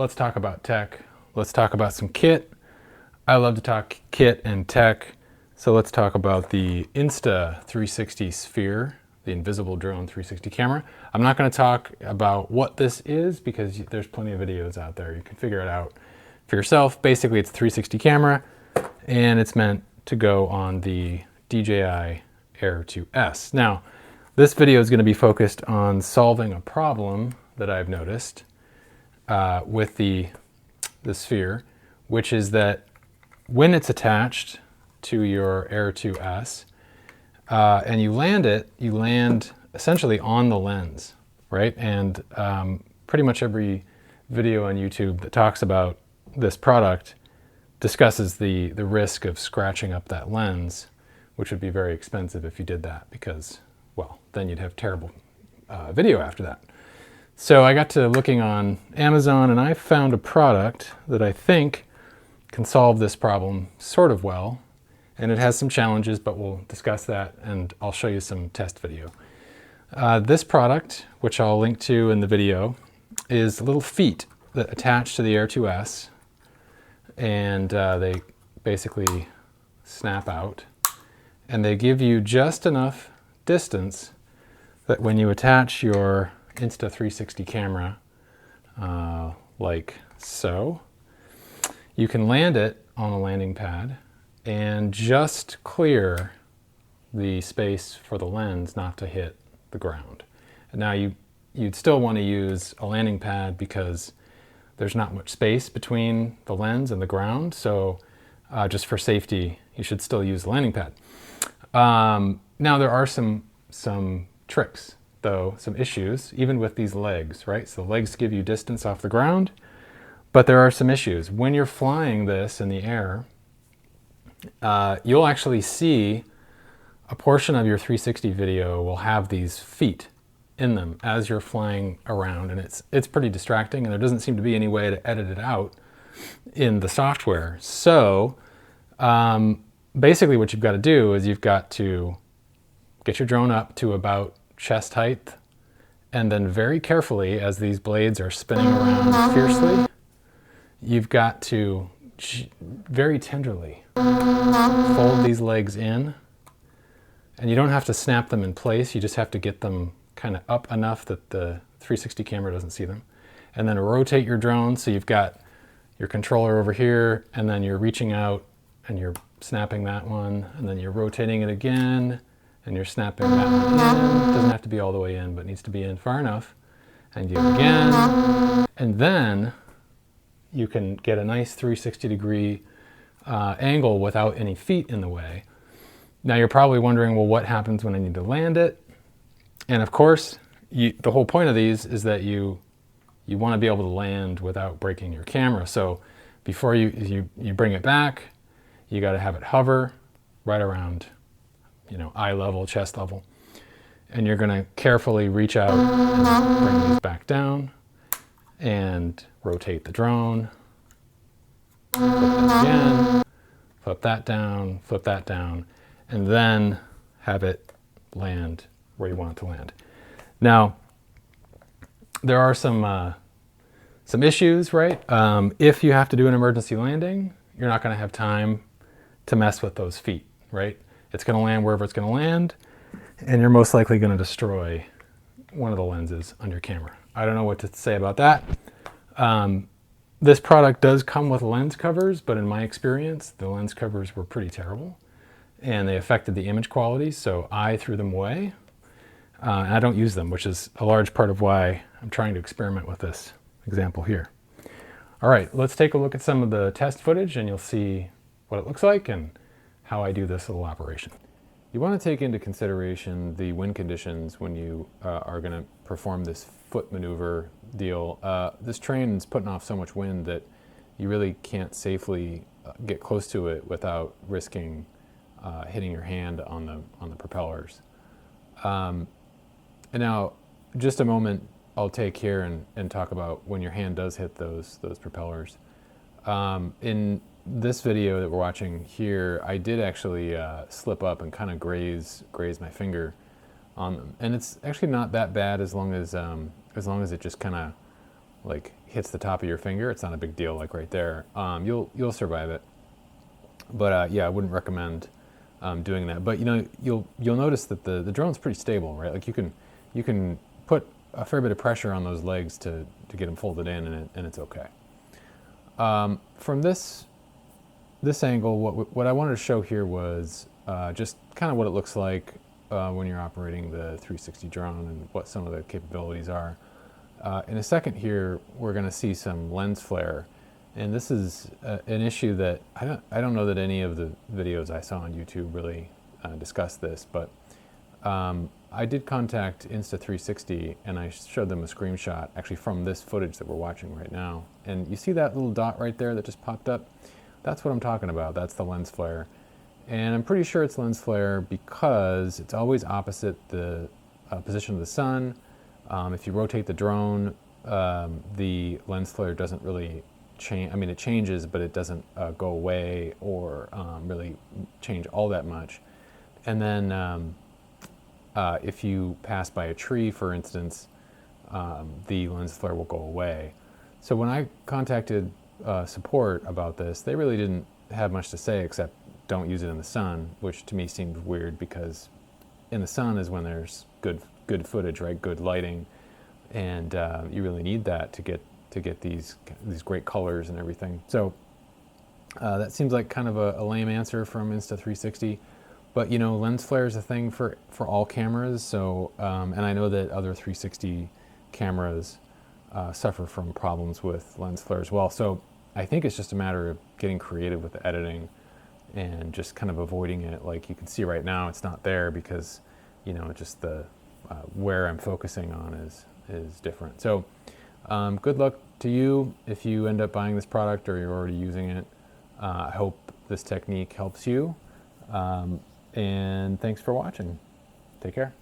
let's talk about tech. Let's talk about some kit. I love to talk kit and tech. So let's talk about the Insta360 Sphere, the invisible drone 360 camera. I'm not going to talk about what this is because there's plenty of videos out there. You can figure it out for yourself. Basically, it's a 360 camera and it's meant to go on the DJI Air 2S. Now, this video is going to be focused on solving a problem that I've noticed with the Sphere, which is that when it's attached to your Air 2S and you land it, you land essentially on the lens, right? And pretty much every video on YouTube that talks about this product discusses the risk of scratching up that lens, which would be very expensive if you did that because, well, then you'd have terrible video after that. So I got to looking on Amazon and I found a product that I think can solve this problem sort of well. And it has some challenges, but we'll discuss that and I'll show you some test video. This product, which I'll link to in the video, is little feet that attach to the Air 2S and they basically snap out and they give you just enough distance that when you attach your Insta360 camera like so, you can land it on a landing pad and just clear the space for the lens not to hit the ground. And now you'd still want to use a landing pad because there's not much space between the lens and the ground, so just for safety you should still use the landing pad. Now there are some tricks though, some issues even with these legs, right? So the legs give you distance off the ground, but there are some issues. When you're flying this in the air, you'll actually see a portion of your 360 video will have these feet in them as you're flying around, and it's pretty distracting, and there doesn't seem to be any way to edit it out in the software. So basically what you've got to do is you've got to get your drone up to about chest height, and then very carefully, as these blades are spinning around fiercely, you've got to very tenderly fold these legs in, and you don't have to snap them in place, you just have to get them kind of up enough that the 360 camera doesn't see them. And then rotate your drone so you've got your controller over here, and then you're reaching out and you're snapping that one, and then you're rotating it again and you're snapping that one in. It doesn't have to be all the way in, but needs to be in far enough. And do it again, and then you can get a nice 360 degree angle without any feet in the way. Now you're probably wondering, well, what happens when I need to land it? And of course, the whole point of these is that you want to be able to land without breaking your camera. So before you bring it back, you got to have it hover right around, eye level, chest level. And you're going to carefully reach out and bring these back down and rotate the drone. Flip that again, flip that down, and then have it land where you want it to land. Now, there are some issues, right? If you have to do an emergency landing, you're not going to have time to mess with those feet, right? It's going to land wherever it's going to land, and you're most likely going to destroy one of the lenses on your camera. I don't know what to say about that. This product does come with lens covers, but in my experience, the lens covers were pretty terrible and they affected the image quality, so I threw them away. And I don't use them, which is a large part of why I'm trying to experiment with this example here. All right, let's take a look at some of the test footage and you'll see what it looks like and how I do this little operation. You want to take into consideration the wind conditions when you are going to perform this foot maneuver deal. This train is putting off so much wind that you really can't safely get close to it without risking hitting your hand on the propellers. And now, just a moment, I'll take here and talk about when your hand does hit those propellers. In this video that we're watching here, I did actually slip up and kind of graze my finger on them, and it's actually not that bad as long as it just kind of like hits the top of your finger, it's not a big deal, like right there. You'll survive it. But yeah, I wouldn't recommend doing that. But you know, you'll notice that the drone's pretty stable, right? Like you can put a fair bit of pressure on those legs to get them folded in, and it's okay. From this angle, what I wanted to show here was just kind of what it looks like when you're operating the 360 drone and what some of the capabilities are. In a second here, we're going to see some lens flare, and this is an issue that I don't know that any of the videos I saw on YouTube really discussed this, but I did contact Insta360 and I showed them a screenshot actually from this footage that we're watching right now. And you see that little dot right there that just popped up? That's what I'm talking about. That's the lens flare. And I'm pretty sure it's lens flare because it's always opposite the position of the sun. If you rotate the drone, the lens flare doesn't really change. I mean, it changes, but it doesn't go away or really change all that much. And then if you pass by a tree, for instance, the lens flare will go away. So when I contacted support about this, they really didn't have much to say except don't use it in the sun, which to me seemed weird because in the sun is when there's good footage, right? Good lighting, and you really need that to get these great colors and everything. So that seems like kind of a lame answer from Insta360. But you know, lens flare is a thing for all cameras. So, and I know that other 360 cameras suffer from problems with lens flare as well. So I think it's just a matter of getting creative with the editing and just kind of avoiding it. Like you can see right now, it's not there because, you know, just the where I'm focusing on is different. So good luck to you if you end up buying this product or you're already using it. I hope this technique helps you. And thanks for watching. Take care.